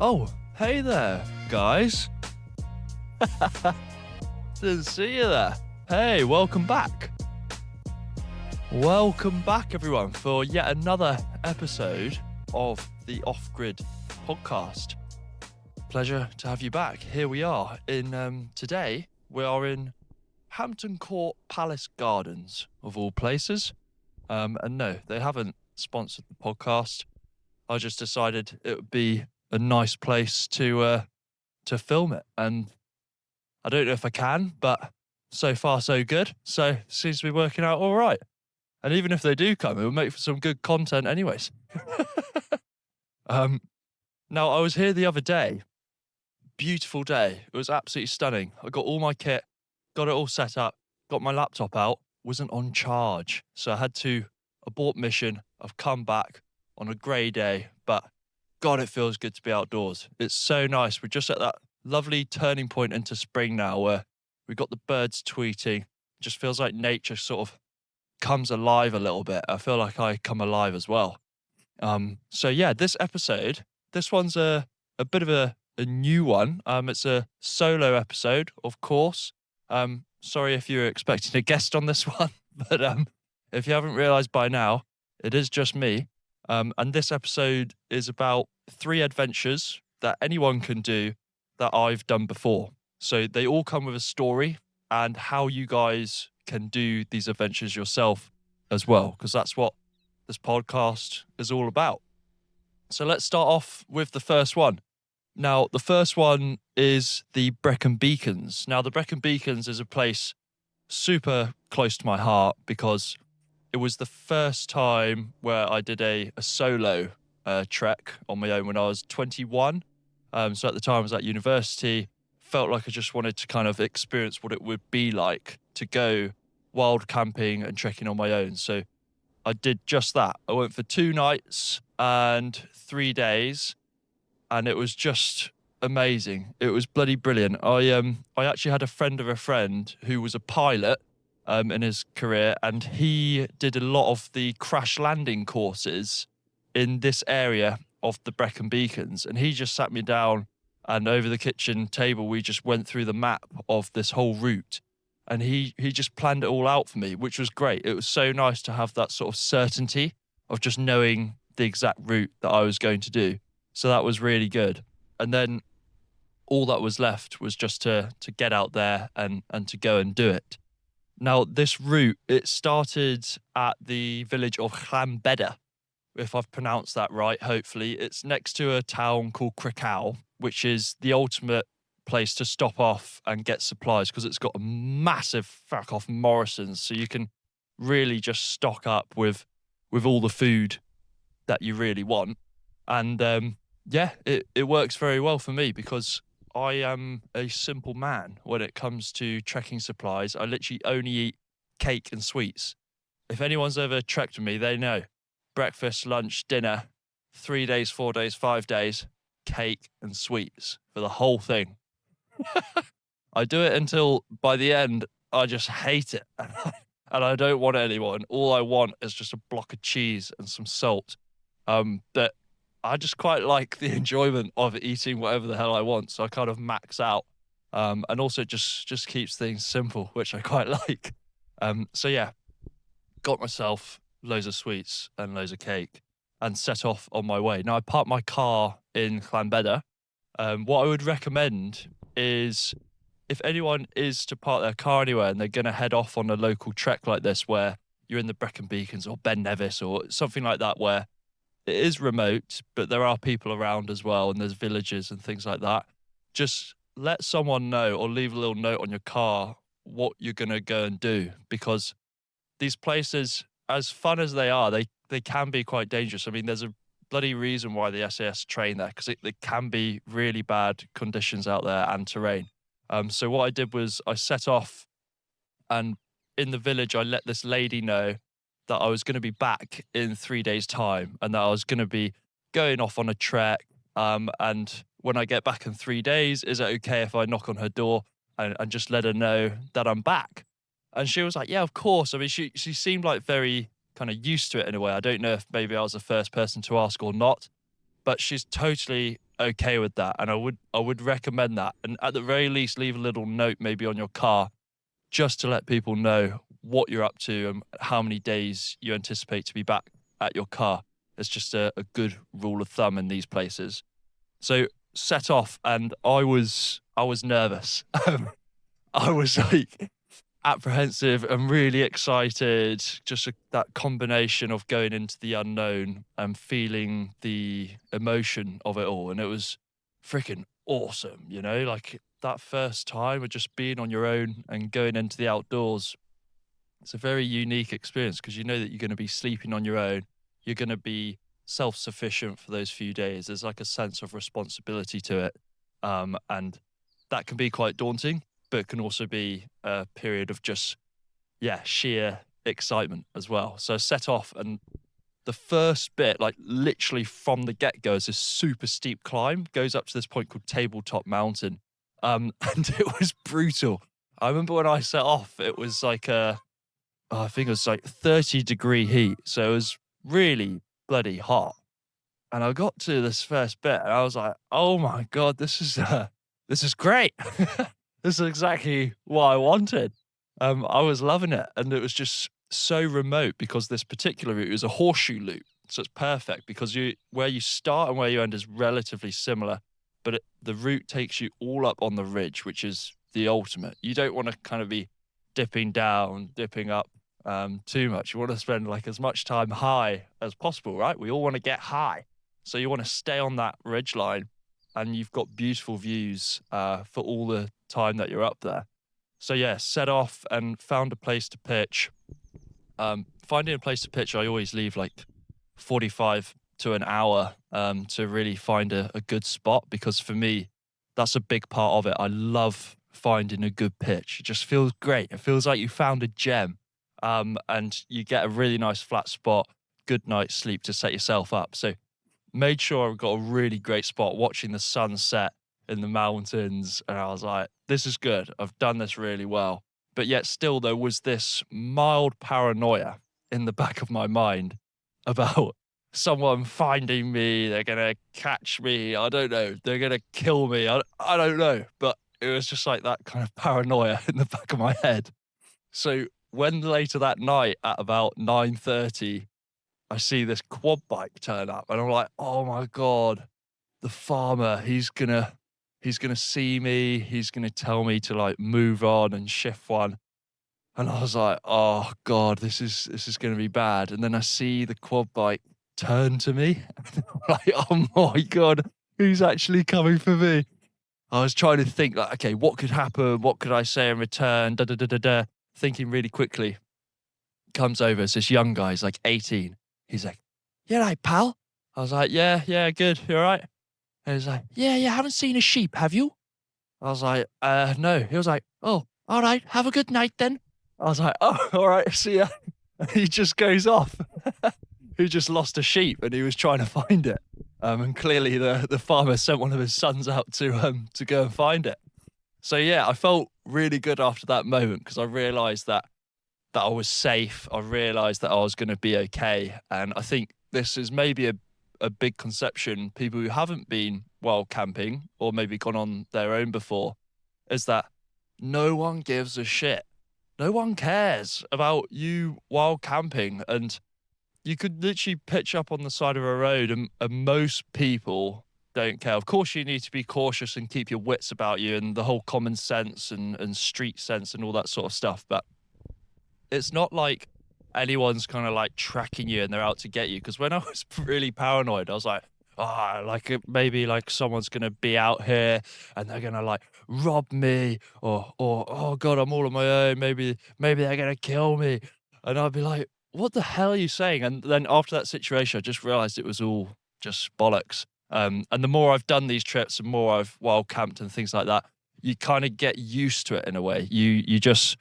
Oh, hey there, guys. Didn't see you there. Hey, welcome back. Welcome back, everyone, for yet another episode of the Off-Grid podcast. Pleasure to have you back. Here we are. Today, we are in Hampton Court Palace Gardens, of all places. And no, they haven't sponsored the podcast. I just decided it would be a nice place to film it, and I don't know if I can, but so far so good. So it seems to be working out all right. And even if they do come, it will make for some good content, anyways. Now I was here the other day. Beautiful day. It was absolutely stunning. I got all my kit, got it all set up, got my laptop out. Wasn't on charge, so I had to abort mission. I've come back on a grey day, but God, it feels good to be outdoors. It's so nice. We're just at that lovely turning point into spring now where we've got the birds tweeting. It just feels like nature sort of comes alive a little bit. I feel like I come alive as well. So yeah, this episode, this one's a bit of a new one. It's a solo episode, of course. Sorry if you're expecting a guest on this one, but if you haven't realised by now, it is just me. And this episode is about 3 adventures that anyone can do that I've done before. So they all come with a story and how you guys can do these adventures yourself as well, because that's what this podcast is all about. So let's start off with the first one. Now, the first one is the Brecon Beacons. Now, the Brecon Beacons is a place super close to my heart because it was the first time where I did a solo trek on my own when I was 21. So at the time I was at university, felt like I just wanted to kind of experience what it would be like to go wild camping and trekking on my own. So I did just that. I went for 2 nights and 3 days, and it was just amazing. It was bloody brilliant. I actually had a friend of a friend who was a pilot in his career, and he did a lot of the crash landing courses in this area of the Brecon Beacons, and he just sat me down, and over the kitchen table we just went through the map of this whole route, and he just planned it all out for me, which was great. It was so nice to have that sort of certainty of just knowing the exact route that I was going to do. So that was really good. And then all that was left was just to get out there and to go and do it. Now, this route, it started at the village of Gran, if I've pronounced that right, hopefully. It's next to a town called Crecau, which is the ultimate place to stop off and get supplies because it's got a massive fuck off Morrison's, so you can really just stock up with all the food that you really want. And yeah, it works very well for me because I am a simple man when it comes to trekking supplies. I literally only eat cake and sweets. If anyone's ever trekked with me, they know. Breakfast, lunch, dinner, 3 days, 4 days, 5 days, cake and sweets for the whole thing. I do it until by the end, I just hate it. And I don't want it anymore. And all I want is just a block of cheese and some salt. But I just quite like the enjoyment of eating whatever the hell I want. So I kind of max out. And also just keeps things simple, which I quite like. So yeah, got myself loads of sweets and loads of cake and set off on my way. Now I parked my car in Llanbedr. What I would recommend is if anyone is to park their car anywhere and they're going to head off on a local trek like this where you're in the Brecon Beacons or Ben Nevis or something like that where it is remote, but there are people around as well and there's villages and things like that, just let someone know or leave a little note on your car what you're going to go and do, because these places, as fun as they are, they can be quite dangerous. I mean, there's a bloody reason why the SAS train there, because it can be really bad conditions out there and terrain. So what I did was I set off, and in the village I let this lady know that I was going to be back in 3 days' time and that I was going to be going off on a trek. And when I get back in 3 days, is it okay if I knock on her door and just let her know that I'm back? And she was like, yeah, of course. I mean, she seemed like very kind of used to it in a way. I don't know if maybe I was the first person to ask or not, but she's totally okay with that. And I would recommend that. And at the very least, leave a little note maybe on your car just to let people know what you're up to and how many days you anticipate to be back at your car. It's just a good rule of thumb in these places. So set off, and I was nervous. I was like apprehensive and really excited. Just that combination of going into the unknown and feeling the emotion of it all, and it was freaking awesome. You know, like that first time of just being on your own and going into the outdoors. It's a very unique experience because you know that you're going to be sleeping on your own. You're going to be self-sufficient for those few days. There's like a sense of responsibility to it. And that can be quite daunting, but it can also be a period of just, yeah, sheer excitement as well. So set off, and the first bit, like literally from the get-go, is this super steep climb, goes up to this point called Tabletop Mountain. And it was brutal. I remember when I set off, it was like I think it was like 30-degree heat. So it was really bloody hot. And I got to this first bit and I was like, oh my God, this is great. This is exactly what I wanted. I was loving it. And it was just so remote because this particular route is a horseshoe loop. So it's perfect because where you start and where you end is relatively similar, but the route takes you all up on the ridge, which is the ultimate. You don't want to kind of be dipping down, dipping up too much. You want to spend like as much time high as possible, right? We all want to get high. So you want to stay on that ridge line, and you've got beautiful views for all the time that you're up there. So yeah, set off and found a place to pitch. Finding a place to pitch, I always leave like 45 to an hour to really find a good spot, because for me, that's a big part of it. I love finding a good pitch. It just feels great. It feels like you found a gem, and you get a really nice flat spot, good night's sleep to set yourself up. So made sure I got a really great spot watching the sunset in the mountains. And I was like, this is good. I've done this really well. But yet still there was this mild paranoia in the back of my mind about someone finding me. They're going to catch me. I don't know. They're going to kill me. I don't know. But it was just like that kind of paranoia in the back of my head. So when later that night at about 9:30, I see this quad bike turn up and I'm like, oh my God, the farmer, he's gonna see me. He's gonna tell me to like move on and shift one. And I was like, oh God, this is gonna be bad. And then I see the quad bike turn to me. I'm like, oh my God, who's actually coming for me? I was trying to think like, okay, what could happen? What could I say in return? Da da da da da. Thinking really quickly. Comes over, it's this young guy, he's like 18. He's like, you all right, pal? I was like, yeah, good. You all right? And he's like, yeah, haven't seen a sheep, have you? I was like, no. He was like, oh, all right, have a good night then. I was like, oh, all right, see ya. And he just goes off. He just lost a sheep and he was trying to find it. And clearly the farmer sent one of his sons out to go and find it. So yeah, I felt really good after that moment because I realized that I was safe. I realized that I was going to be okay. And I think this is maybe a big conception, people who haven't been wild camping or maybe gone on their own before, is that no one gives a shit. No one cares about you wild camping. And you could literally pitch up on the side of a road and most people don't care. Of course, you need to be cautious and keep your wits about you and the whole common sense and street sense and all that sort of stuff. But it's not like anyone's kind of like tracking you and they're out to get you. Because when I was really paranoid, I was like, like maybe like someone's going to be out here and they're going to like rob me or, oh God, I'm all on my own. Maybe they're going to kill me. And I'd be like, what the hell are you saying? And then after that situation, I just realized it was all just bollocks. And the more I've done these trips and more I've wild camped and things like that, you kind of get used to it in a way. You just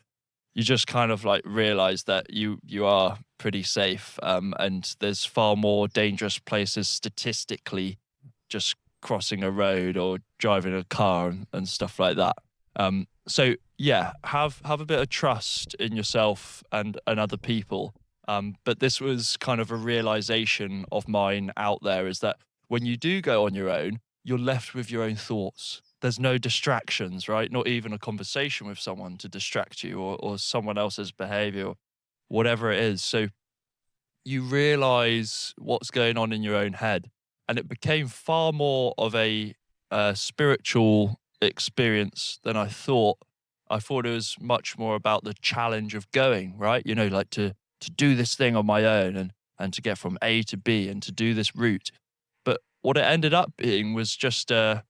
kind of like realize that you are pretty safe, and there's far more dangerous places statistically just crossing a road or driving a car and stuff like that. So yeah, have a bit of trust in yourself and other people. But this was kind of a realization of mine out there, is that when you do go on your own, you're left with your own thoughts. There's no distractions, right? Not even a conversation with someone to distract you, or someone else's behavior, or whatever it is. So you realize what's going on in your own head. And it became far more of a spiritual experience than I thought. I thought it was much more about the challenge of going, right? You know, like to do this thing on my own, and to get from A to B and to do this route. But what it ended up being was just a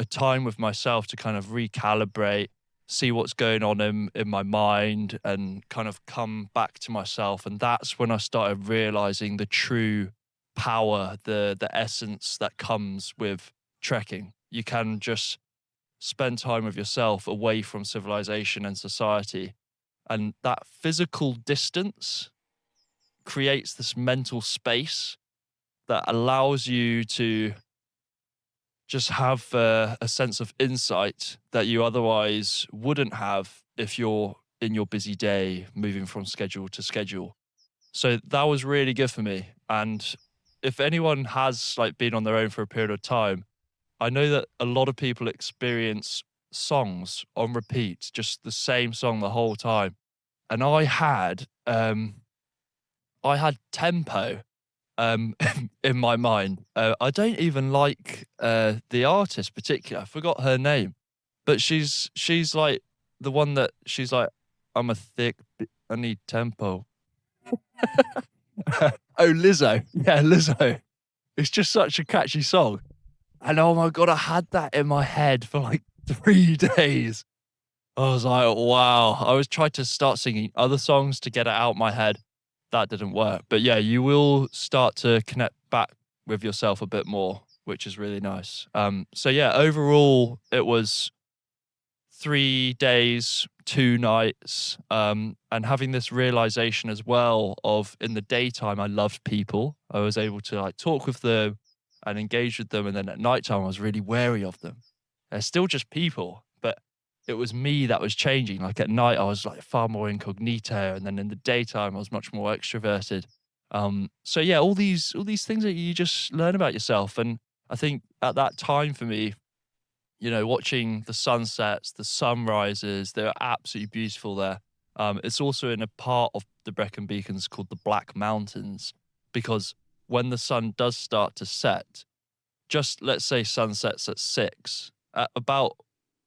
time with myself to kind of recalibrate, see what's going on in my mind, and kind of come back to myself. And that's when I started realizing the true power, the essence that comes with trekking. You can just spend time with yourself away from civilization and society. And that physical distance creates this mental space that allows you to just have a sense of insight that you otherwise wouldn't have if you're in your busy day moving from schedule to schedule. So that was really good for me. And if anyone has like been on their own for a period of time, I know that a lot of people experience songs on repeat, just the same song the whole time. And I had tempo in my mind. I don't even like the artist particularly. I forgot her name, but she's like the one that she's like, I'm a I need tempo. Oh, Lizzo. Yeah, Lizzo. It's just such a catchy song. And oh my God, I had that in my head for like 3 days. I was like, wow. I was trying to start singing other songs to get it out my head. That didn't work. But yeah, you will start to connect back with yourself a bit more, which is really nice. So yeah, overall, it was 3 days, 2 nights, and having this realization as well of in the daytime, I loved people. I was able to like talk with them and engage with them. And then at nighttime, I was really wary of them. They're still just people, but it was me that was changing. Like at night, I was like far more incognito, and then in the daytime, I was much more extroverted. So yeah, all these things that you just learn about yourself. And I think at that time for me, you know, watching the sunsets, the sunrises, they're absolutely beautiful there. It's also in a part of the Brecon Beacons called the Black Mountains, because when the sun does start to set, just let's say sunsets at 6, at about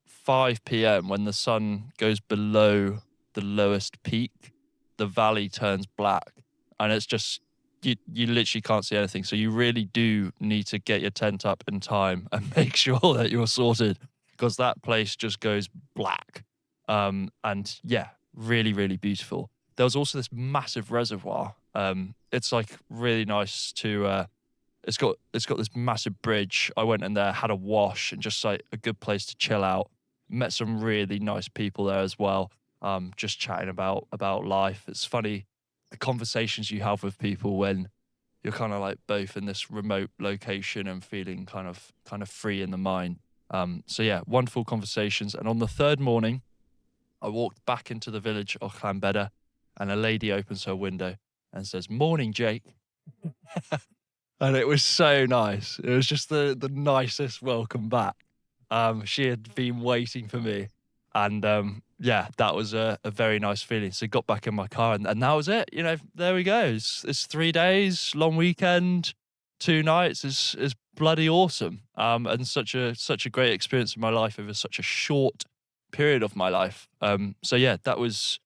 5 p.m., when the sun goes below the lowest peak, the valley turns black, and it's just you literally can't see anything. So you really do need to get your tent up in time and make sure that you're sorted, because that place just goes black. And yeah, really, really beautiful. There was also this massive reservoir. It's like really nice to it's got this massive bridge. I went in there, had a wash, and just like a good place to chill out. Met some really nice people there as well. Just chatting about life. It's funny the conversations you have with people when you're kind of like both in this remote location and feeling kind of free in the mind. So yeah, wonderful conversations. And on the third morning, I walked back into the village of Llanbeda, and a lady opens her window and says, "Morning, Jake." And it was so nice. It was just the nicest welcome back. She had been waiting for me. And yeah, that was a very nice feeling. So got back in my car, and that was it. You know, there we go. It's 3 days, long weekend, 2 nights is bloody awesome. And such a great experience in my life over such a short period of my life. So yeah, that was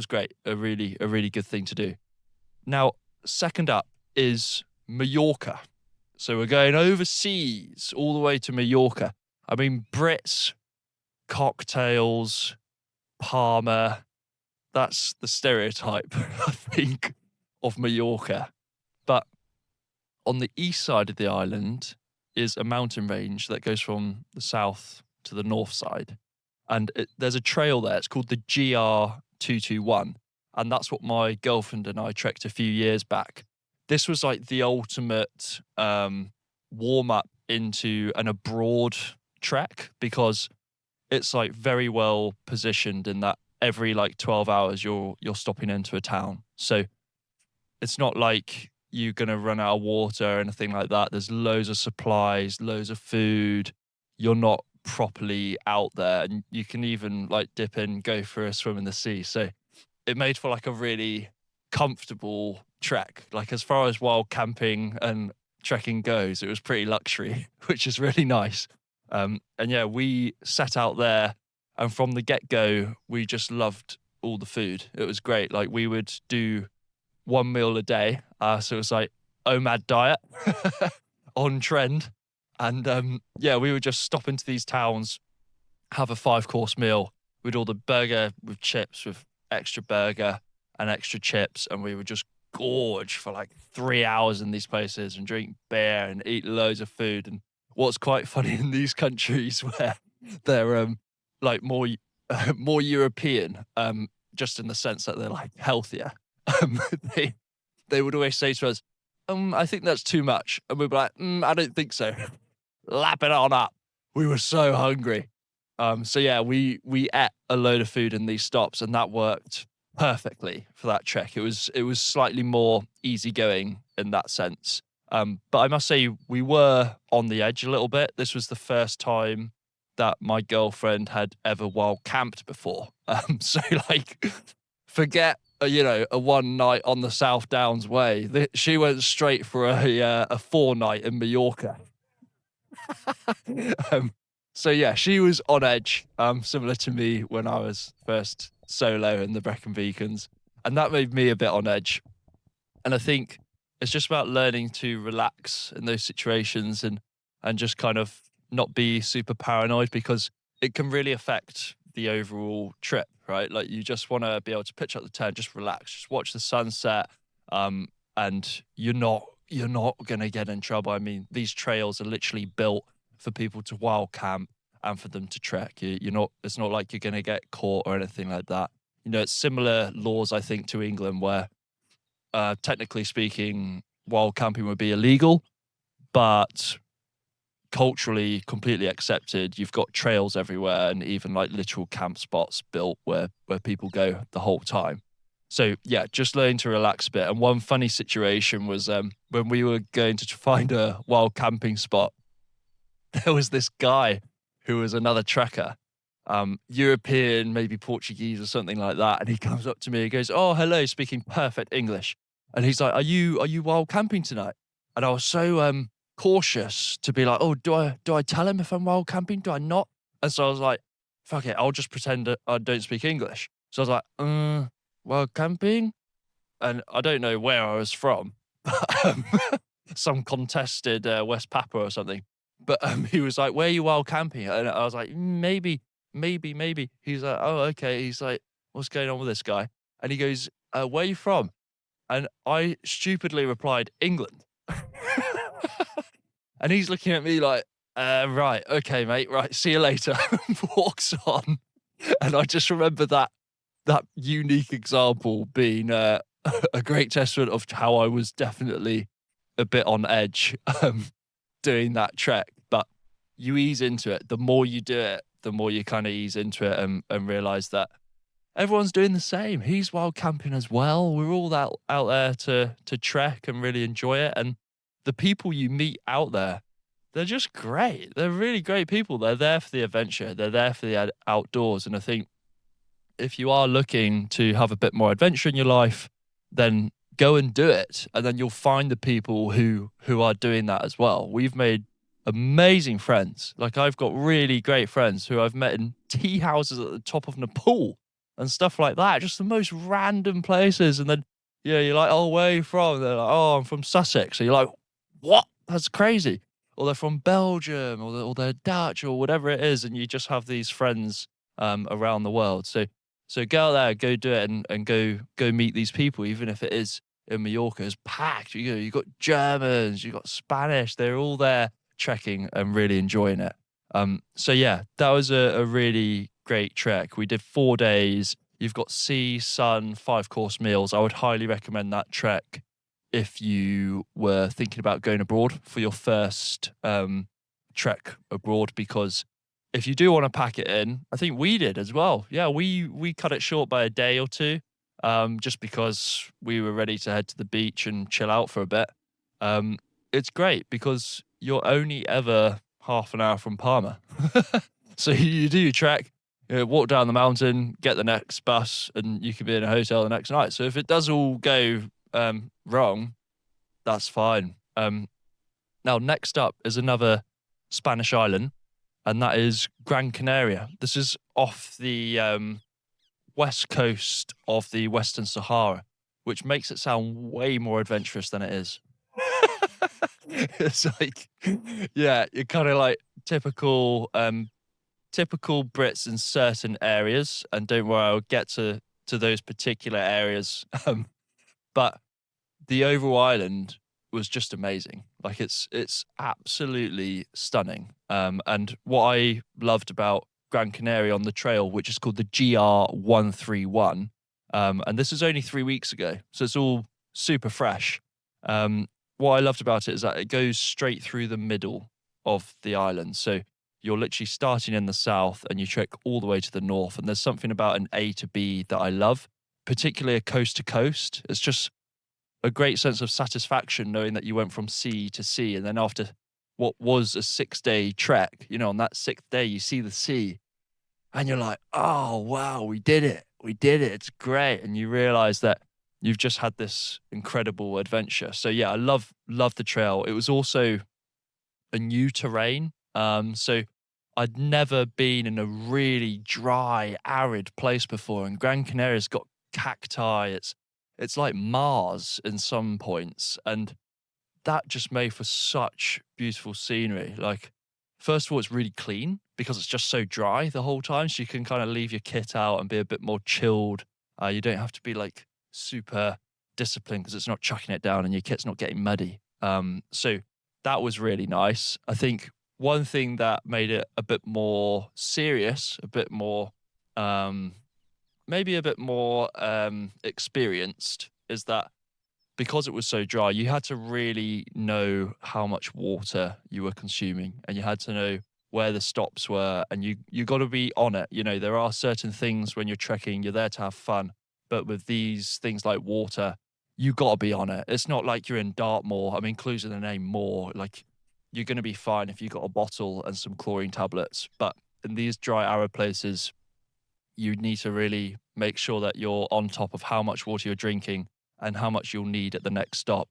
great. A really good thing to do. Now, second up is Mallorca. So we're going overseas all the way to Mallorca. I mean, Brits, cocktails, Palmer, that's the stereotype, I think, of Mallorca. But on the east side of the island is a mountain range that goes from the south to the north side. And there's a trail there. It's called the GR221. And that's what my girlfriend and I trekked a few years back. This was like the ultimate warm up into an abroad trek, because it's like very well positioned in that every like 12 hours you're stopping into a town. So it's not like you're going to run out of water or anything like that. There's loads of supplies, loads of food. You're not properly out there, and you can even like dip in, go for a swim in the sea. So it made for like a really comfortable trek. Like as far as wild camping and trekking goes, it was pretty luxury, which is really nice. And yeah, we set out there, and from the get-go, we just loved all the food. It was great. Like we would do one meal a day. So it was like OMAD diet on trend. And yeah, we would just stop into these towns, have a 5-course meal with all the burger with chips, with extra burger and extra chips. And we would just gorge for like 3 hours in these places and drink beer and eat loads of food. And what's quite funny in these countries where they're like more European, just in the sense that they're like healthier, um, they they would always say to us, I think that's too much. And we'd be like, I don't think so. Lap it on up. We were so hungry. So yeah, we ate a load of food in these stops, and that worked perfectly for that trek. It was slightly more easygoing in that sense. But I must say we were on the edge a little bit. This was the first time that my girlfriend had ever wild camped before. So like, forget a one night on the South Downs way. She went straight for a 4-night in Mallorca. So yeah, she was on edge, similar to me when I was first solo in the Brecon Beacons, and that made me a bit on edge. And I think it's just about learning to relax in those situations and just kind of not be super paranoid, because it can really affect the overall trip, right? Like you just want to be able to pitch up the tent, just relax, just watch the sunset, and you're not gonna get in trouble. I mean, these trails are literally built for people to wild camp and for them to trek. You're not. It's not like you're gonna get caught or anything like that. It's similar laws, I think, to England, where technically speaking, wild camping would be illegal, but culturally completely accepted. You've got trails everywhere, and even like literal camp spots built where people go the whole time. So yeah, just learning to relax a bit. And one funny situation was when we were going to find a wild camping spot, there was this guy who was another trekker, European, maybe Portuguese or something like that. And he comes up to me and goes, "Oh, hello," speaking perfect English. And he's like, Are you wild camping tonight?" And I was so cautious to be like, "Oh, do I tell him if I'm wild camping? Do I not?" And so I was like, "Fuck it, I'll just pretend that I don't speak English." So I was like, "Wild camping?" And I don't know where I was from, but some contested West Papua or something. But he was like, "Where are you wild camping?" And I was like, Maybe. He's like, "Oh, okay." He's like, "What's going on with this guy?" And he goes, "Where are you from?" And I stupidly replied, "England." And he's looking at me like, right, okay, mate, right, see you later." Walks on. And I just remember that unique example being a great testament of how I was definitely a bit on edge doing that trek. But you ease into it. The more you do it, the more you kind of ease into it and realize that everyone's doing the same. He's wild camping as well. We're all out there to trek and really enjoy it. And the people you meet out there, they're just great. They're really great people. They're there for the adventure. They're there for the outdoors. And I think if you are looking to have a bit more adventure in your life, then go and do it. And then you'll find the people who are doing that as well. We've made amazing friends. Like I've got really great friends who I've met in tea houses at the top of Nepal and stuff like that. Just the most random places. And then, yeah, you're like, "Oh, where are you from?" They're like, "Oh, I'm from Sussex." So you're like, "What? That's crazy." Or they're from Belgium, or they're Dutch, or whatever it is. And you just have these friends around the world. So go out there, go do it, and go meet these people, even if it is in Mallorca. It's packed. You got Germans, you got Spanish. They're all there trekking and really enjoying it. So yeah, that was a really great trek. We did 4 days. You've got sea, sun, 5-course meals. I would highly recommend that trek if you were thinking about going abroad for your first trek abroad, because if you do want to pack it in, I think we did as well. Yeah, we cut it short by a day or two. just because we were ready to head to the beach and chill out for a bit. Um, it's great because you're only ever half an hour from Palma. So you do your trek, walk down the mountain, get the next bus, and you could be in a hotel the next night. So if it does all go wrong, that's fine. Now, next up is another Spanish island, and that is Gran Canaria. This is off the west coast of the Western Sahara, which makes it sound way more adventurous than it is. It's like, yeah, you're kind of like typical Brits in certain areas, and don't worry, I'll get to those particular areas. But the overall island was just amazing. Like it's absolutely stunning. And what I loved about Gran Canaria on the trail, which is called the GR131, and this is only 3 weeks ago, so it's all super fresh. What I loved about it is that it goes straight through the middle of the island. So you're literally starting in the south and you trek all the way to the north. And there's something about an A to B that I love, particularly a coast to coast. It's just a great sense of satisfaction knowing that you went from sea to sea. And then after what was a 6-day trek, on that 6th day, you see the sea and you're like, oh, wow, we did it. We did it. It's great. And you realize that you've just had this incredible adventure. So yeah, I love the trail. It was also a new terrain. So I'd never been in a really dry, arid place before. And Gran Canaria's got cacti. It's like Mars in some points. And that just made for such beautiful scenery. Like, first of all, it's really clean because it's just so dry the whole time. So you can kind of leave your kit out and be a bit more chilled. You don't have to be like super disciplined because it's not chucking it down and your kit's not getting muddy. So that was really nice. I think one thing that made it a bit more serious, a bit more, maybe a bit more experienced, is that because it was so dry, you had to really know how much water you were consuming, and you had to know where the stops were, and you got to be on it. There are certain things when you're trekking, you're there to have fun, but with these things like water, you got to be on it. It's not like you're in Dartmoor. I mean, clues in the name more. Like, you're going to be fine if you got a bottle and some chlorine tablets, but in these dry, arid places, you need to really make sure that you're on top of how much water you're drinking and how much you'll need at the next stop.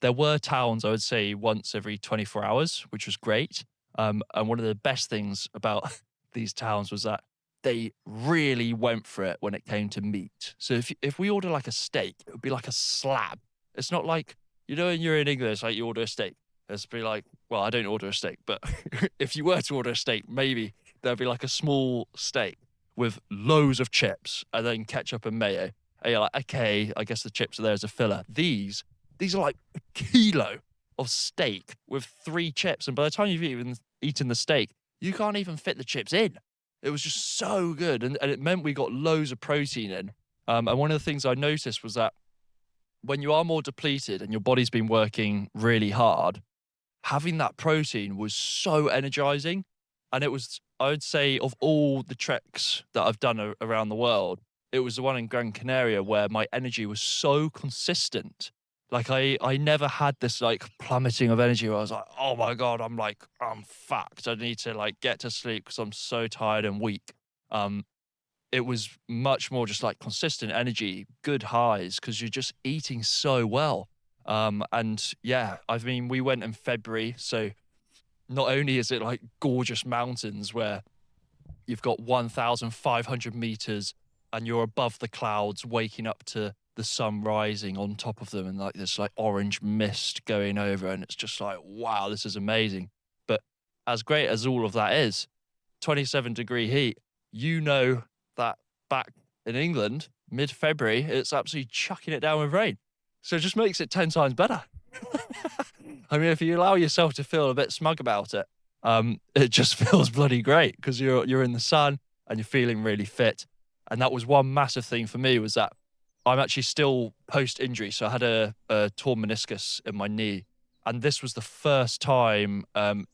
There were towns, I would say, once every 24 hours, which was great. And one of the best things about these towns was that they really went for it when it came to meat. So if we order like a steak, it would be like a slab. It's not like, when you're in England, it's like you order a steak. It's be like, well, I don't order a steak, but if you were to order a steak, maybe there'd be like a small steak with loads of chips and then ketchup and mayo. And you're like, okay, I guess the chips are there as a filler. These are like a kilo of steak with 3 chips. And by the time you've even eaten the steak, you can't even fit the chips in. It was just so good. And it meant we got loads of protein in. And one of the things I noticed was that when you are more depleted and your body's been working really hard, having that protein was so energizing. And it was, I would say, of all the treks that I've done around the world, it was the one in Gran Canaria where my energy was so consistent. Like I never had this like plummeting of energy where I was like, oh my God, I'm fucked. I need to like get to sleep because I'm so tired and weak. It was much more just like consistent energy, good highs, because you're just eating so well. And yeah, I mean, we went in February, so not only is it like gorgeous mountains where you've got 1,500 meters and you're above the clouds, waking up to the sun rising on top of them and like this like orange mist going over. And it's just like, wow, this is amazing. But as great as all of that is, 27-degree heat, that back in England, mid-February, it's absolutely chucking it down with rain. So it just makes it 10 times better. I mean, if you allow yourself to feel a bit smug about it, it just feels bloody great because you're in the sun and you're feeling really fit. And that was one massive thing for me, was that I'm actually still post-injury. So I had a torn meniscus in my knee. And this was the first time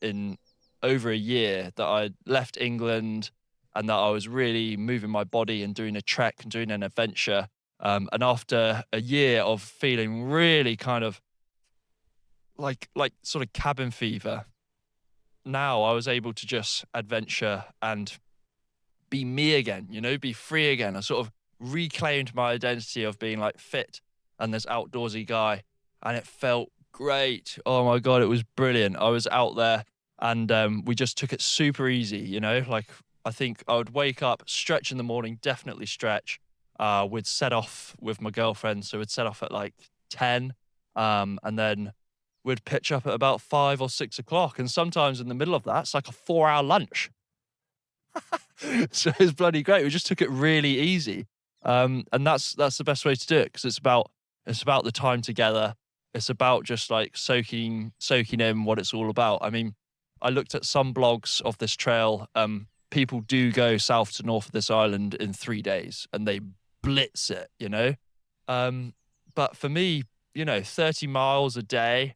in over a year that I left England and that I was really moving my body and doing a trek and doing an adventure. And after a year of feeling really kind of like sort of cabin fever, now I was able to just adventure and be me again, be free again. I sort of reclaimed my identity of being like fit and this outdoorsy guy, and it felt great. Oh my God, it was brilliant. I was out there and we just took it super easy, like I think I would wake up, stretch in the morning, definitely stretch. We'd set off with my girlfriend, so we'd set off at like 10, and then we'd pitch up at about 5 or 6 o'clock. And sometimes in the middle of that, it's like a 4 hour lunch. So it's bloody great. We just took it really easy. And that's the best way to do it, because it's about the time together. It's about just like soaking in what it's all about. I mean, I looked at some blogs of this trail. People do go south to north of this island in 3 days and they blitz it. But for me, 30 miles a day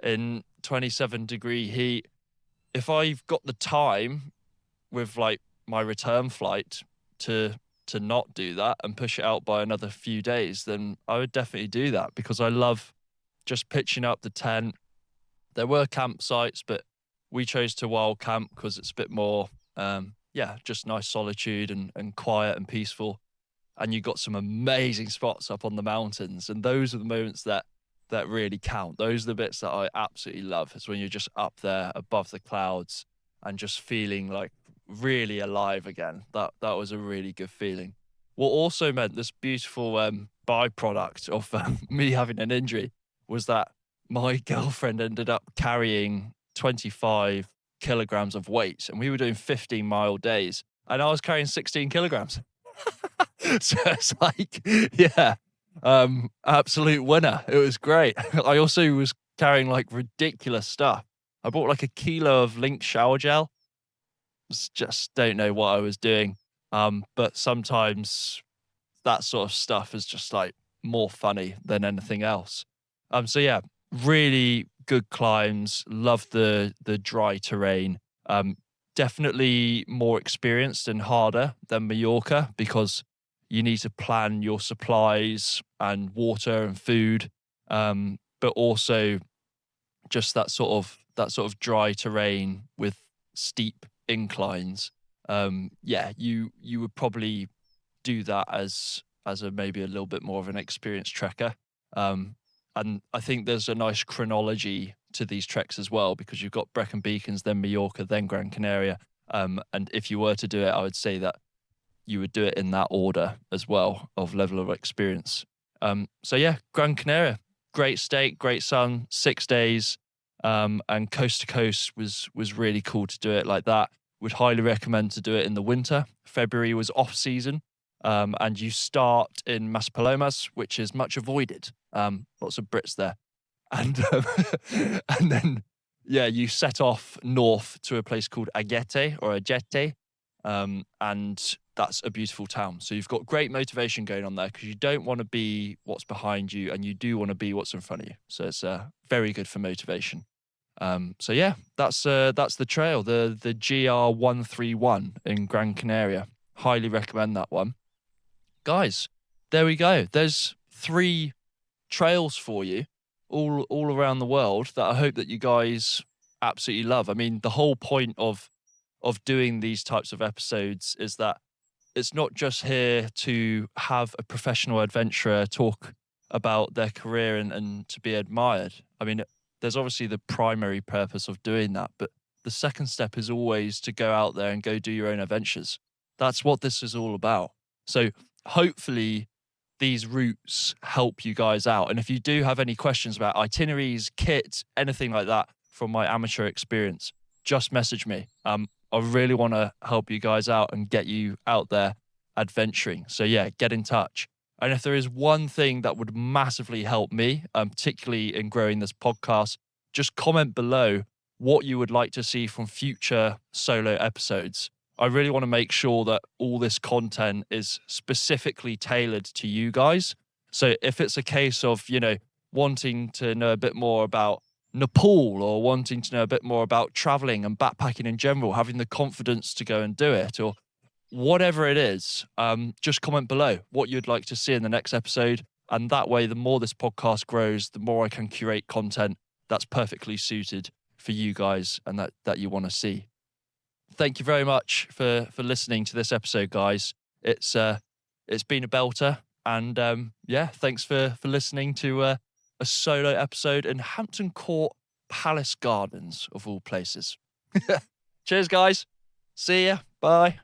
in 27-degree heat, if I've got the time with like my return flight to not do that and push it out by another few days, then I would definitely do that, because I love just pitching up the tent. There were campsites, but we chose to wild camp because it's a bit more, just nice solitude and quiet and peaceful. And you got some amazing spots up on the mountains, and those are the moments that really count. Those are the bits that I absolutely love. It's when you're just up there above the clouds and just feeling like really alive again. That was a really good feeling. What also meant this beautiful byproduct of me having an injury was that my girlfriend ended up carrying 25 kilograms of weight, and we were doing 15-mile days, and I was carrying 16 kilograms. So it's like, yeah, absolute winner. It was great. I also was carrying like ridiculous stuff. I bought like a kilo of Link shower gel. Just don't know what I was doing. But sometimes that sort of stuff is just like more funny than anything else. So yeah, really good climbs. Love the dry terrain. Definitely more experienced and harder than Mallorca, because you need to plan your supplies and water and food, but also just that sort of dry terrain with steep inclines. You would probably do that as maybe a little bit more of an experienced trekker. And I think there's a nice chronology to these treks as well, because you've got Brecon Beacons, then Mallorca, then Gran Canaria. And if you were to do it, I would say that you would do it in that order as well of level of experience. So yeah, Gran Canaria, great state, great sun, 6 days, and coast to coast was really cool to do it like that. Would highly recommend to do it in the winter. February was off season, and you start in Maspalomas, which is much avoided. Lots of Brits there, and and then you set off north to a place called Agete or Agete, and that's a beautiful town. So you've got great motivation going on there, because you don't want to be what's behind you, and you do want to be what's in front of you. So it's very good for motivation. So yeah, that's the trail, the GR121 in Gran Canaria. Highly recommend that one. Guys, there we go. There's 3 trails for you all around the world that I hope that you guys absolutely love. I mean, the whole point of doing these types of episodes is that it's not just here to have a professional adventurer talk about their career and to be admired. I mean, there's obviously the primary purpose of doing that, but the second step is always to go out there and go do your own adventures. That's what this is all about. So hopefully these routes help you guys out. And if you do have any questions about itineraries, kit, anything like that from my amateur experience, just message me. I really want to help you guys out and get you out there adventuring. So yeah, get in touch. And if there is one thing that would massively help me, particularly in growing this podcast, just comment below what you would like to see from future solo episodes. I really want to make sure that all this content is specifically tailored to you guys. So if it's a case of, wanting to know a bit more about Nepal, or wanting to know a bit more about traveling and backpacking in general, having the confidence to go and do it, or whatever it is, just comment below what you'd like to see in the next episode. And that way, the more this podcast grows, the more I can curate content that's perfectly suited for you guys and that you want to see. Thank you very much for listening to this episode, guys. It's been a belter, and yeah, thanks for listening to a solo episode in Hampton Court Palace Gardens, of all places. Cheers, guys. See ya. Bye.